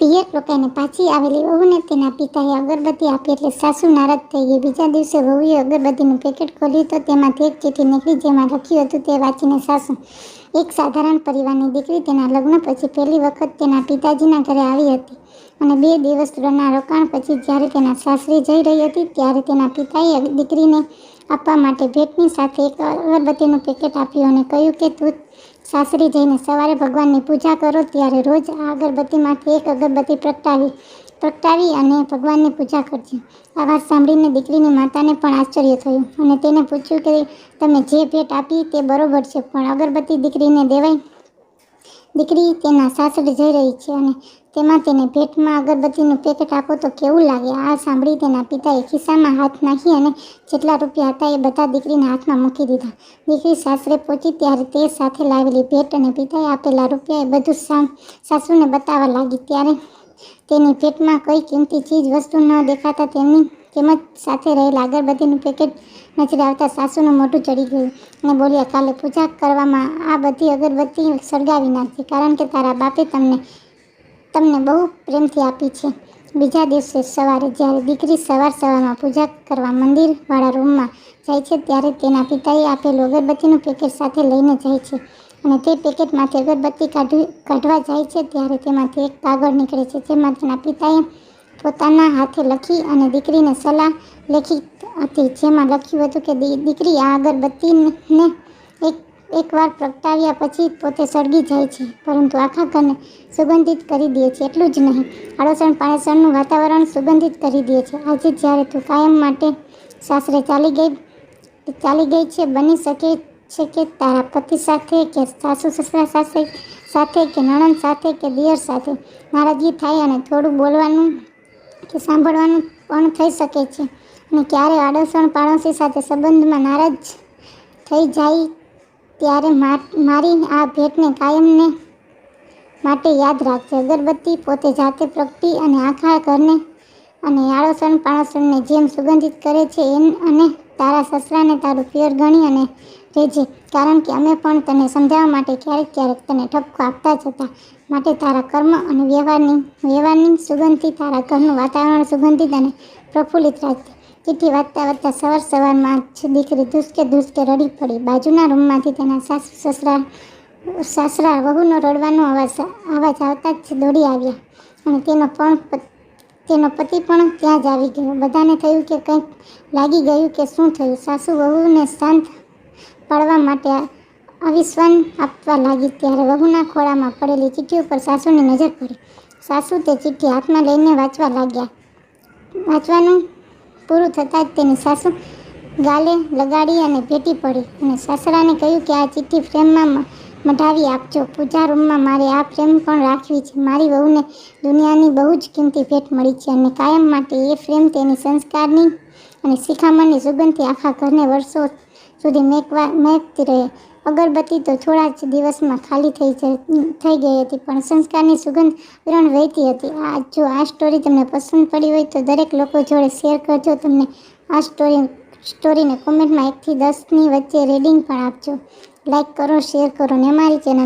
પિયર રોકાઈને પાછી આવેલી વહુને તેના પિતાએ અગરબત્તી આપી એટલે સાસુ નારાજ થઈ ગઈ. બીજા દિવસે વહુએ અગરબત્તીનું પેકેટ ખોલ્યું તો તેમાંથી એક ચિઠ્ઠી નીકળી જેમાં લખ્યું હતું તે વાંચીને સાસુ, એક સાધારણ પરિવારની દીકરી તેના લગ્ન પછી પહેલી વખત તેના પિતાજીના ઘરે આવી હતી અને 2 દિવસના રોકાણ પછી જ્યારે તેના સાસરે જઈ રહી હતી ત્યારે તેના પિતાએ દીકરીને આપવા માટે ભેટની સાથે એક અગરબત્તીનું પેકેટ આપ્યું અને કહ્યું કે તું સાસરે જઈને સવારે ભગવાનની પૂજા કરો ત્યારે રોજ આ અગરબત્તીમાંથી એક અગરબત્તી પ્રગટાવી અને ભગવાનની પૂજા કરજે. આ વાત સાંભળીને દીકરીની માતાને પણ આશ્ચર્ય થયું અને તેને પૂછ્યું કે તમે જે ભેટ આપી તે બરોબર છે, પણ અગરબત્તી દીકરીને દેવાય? દીકરી તેના સાસરે જઈ રહી છે અને તેમાં તેને ભેટમાં અગરબત્તીનું પેકેટ આપો તો કેવું લાગે? આ સાંભળી તેના પિતાએ ખિસ્સામાં હાથ નાખી અને જેટલા રૂપિયા હતા એ બધા દીકરીના હાથમાં મૂકી દીધા. દીકરી સાસરે પહોંચી ત્યારે તે સાથે લાવેલી ભેટ અને પિતાએ આપેલા રૂપિયા એ બધું સાસુને બતાવવા લાગી. ત્યારે તેની ભેટમાં કઈ કિંમતી ચીજ વસ્તુ ન દેખાતા તેમજ સાથે રહેલા અગરબત્તીનું પેકેટ નજરે આવતા સાસુનું મોઢું ચડી ગયું અને બોલ્યા, કાલે પૂજા કરવામાં આ બધી અગરબત્તી સળગાવી નાખજે, કારણ કે તારા બાપે તમને બહુ પ્રેમથી આપી છે. બીજા દિવસે સવારે જ્યારે દીકરી સવારમાં પૂજા કરવા મંદિરવાળા રૂમમાં જાય છે ત્યારે તેના પિતાએ આપેલું અગરબત્તીનું પેકેટ સાથે લઈને જાય છે અને તે પેકેટમાંથી અગરબત્તી કાઢવા જાય છે ત્યારે તેમાંથી એક કાગળ નીકળે છે જેમાં તેના પિતાએ પોતાના હાથે લખી અને દીકરીને સલાહ લખી હતી, જેમાં લખ્યું હતું કે દીકરી આ અગરબત્તીને એકવાર પ્રગટાવ્યા પછી પોતે સળગી જાય છે પરંતુ આખા ઘરને સુગંધિત કરી દે છે. એટલું જ નહીં, આડોશણ પાડોશણનું વાતાવરણ સુગંધિત કરી દે છે. આજે જ્યારે તું કાયમ માટે સાસરે ચાલી ગઈ છે, બની શકે છે કે તારા પતિ સાથે કે સાસુ સસરા સાથે કે નણંદ સાથે કે દિયર સાથે નારાજગી થાય અને થોડું બોલવાનું કે સાંભળવાનું પણ થઈ શકે છે અને ક્યારે આડોશણ પાડોશી સાથે સંબંધમાં નારાજ થઈ જાય ત્યારે મારી આ ભેટને કાયમને માટે યાદ રાખજે. અગરબત્તી પોતે જાતે પ્રગટી અને આખા ઘરને અને આડોશણ પાડોશણને જેમ સુગંધિત કરે છે અને તારા સસરાને તારું પિયર ગણી અને રહેજે, કારણ કે અમે પણ તને સમજાવવા માટે ક્યારેક તને ઠપકો આપતા જ હતા. માટે તારા કર્મ અને વ્યવહારની સુગંધથી તારા ઘરનું વાતાવરણ સુગંધિત અને પ્રફુલ્લિત રાખજે. ચિઠ્ઠી વાંચતા સવારમાં જ દીકરી ધ્રુસકે રડી પડી. બાજુના રૂમમાંથી તેના સાસરા વહુનો રડવાનો અવાજ આવતા જ દોડી આવ્યા અને તેનો પતિ પણ ત્યાં જ આવી ગયો. બધાને થયું કે કંઈક લાગી ગયું કે શું થયું. સાસુ વહુને શાંત પાડવા માટે આશ્વાસન આપવા લાગી ત્યારે વહુના ખોળામાં પડેલી ચિઠ્ઠી ઉપર સાસુની નજર પડી. સાસુ તે ચિઠ્ઠી હાથમાં લઈને વાંચવા લાગ્યા. વાંચવાનું પૂરું થતાં જ તેની સાસુ ગાલે લગાડી અને ભેટી પડી અને સસરાને કહ્યું કે આ ચિઠ્ઠી ફ્રેમમાં મઢાવી આપજો. પૂજા રૂમમાં મારે આ ફ્રેમ પણ રાખવી છે. મારી વહુને દુનિયાની બહુ જ કિંમતી ભેટ મળી છે અને કાયમ માટે એ ફ્રેમ તેની સંસ્કારની અને શિખામણની સુગંધથી આખા ઘરને વર્ષો સુધી મહેકતી રહે. અગરબત્તી તો થોડા જ દિવસમાં ખાલી થઈ ગઈ હતી, પણ સંસ્કારની સુગંધ વિરણ વહેતી હતી. જો આ સ્ટોરી તમને પસંદ પડી હોય તો દરેક લોકો જોડે શેર કરજો. તમને આ સ્ટોરીને કોમેન્ટમાં 1 થી 10ની વચ્ચે રેટિંગ પણ આપજો. લાઈક કરો, શેર કરો અને અમારી ચેનલને